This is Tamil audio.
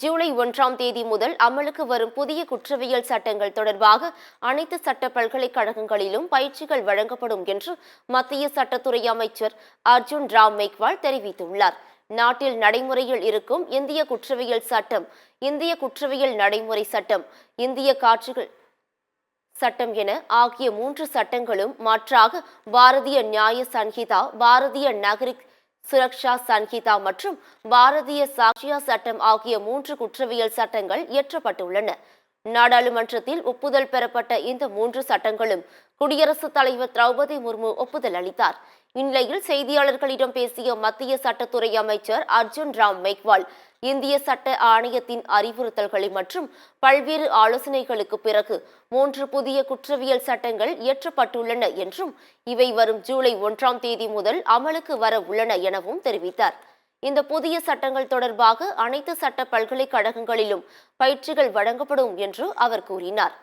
ஜூலை 1ஆம் தேதி முதல் அமலுக்கு வரும் புதிய குற்றவியல் சட்டங்கள் தொடர்பாக அனைத்து சட்ட பல்கலைக்கழகங்களிலும் பயிற்சிகள் வழங்கப்படும் என்று மத்திய சட்டத்துறை அமைச்சர் அர்ஜுன் ராம் மேக்வால் தெரிவித்துள்ளார். நாட்டில் நடைமுறையில் இருக்கும் இந்திய குற்றவியல் சட்டம், இந்திய குற்றவியல் நடைமுறை சட்டம், இந்திய காட்சிகள் சட்டம் என ஆகிய 3 சட்டங்களும் மாற்றாக பாரதிய நியாய சன்ஹிதா, பாரதிய நாகரிக் சுரக்ஷா சன்ஹிதா மற்றும் பாரதிய சாக்ஷியா சட்டம் ஆகிய 3 குற்றவியல் சட்டங்கள் இயற்றப்பட்டுள்ளன. நாடாளுமன்றத்தில் ஒப்புதல் பெறப்பட்ட இந்த 3 சட்டங்களும் குடியரசுத் தலைவர் திரௌபதி முர்மு ஒப்புதல் அளித்தார். இந்நிலையில் செய்தியாளர்களிடம் பேசிய மத்திய சட்டத்துறை அமைச்சர் அர்ஜுன் ராம் மேக்வால், இந்திய சட்ட ஆணையத்தின் அறிவுறுத்தல்களை மற்றும் பல்வேறு ஆலோசனைகளுக்கு பிறகு 3 புதிய குற்றவியல் சட்டங்கள் இயற்றப்பட்டுள்ளன என்றும் இவை வரும் ஜூலை 1ஆம் தேதி முதல் அமலுக்கு வர உள்ளன எனவும் தெரிவித்தார். இந்த புதிய சட்டங்கள் தொடர்பாக அனைத்து சட்ட பல்கலைக்கழகங்களிலும் பயிற்சிகள் வழங்கப்படும் என்று அவர் கூறினார்.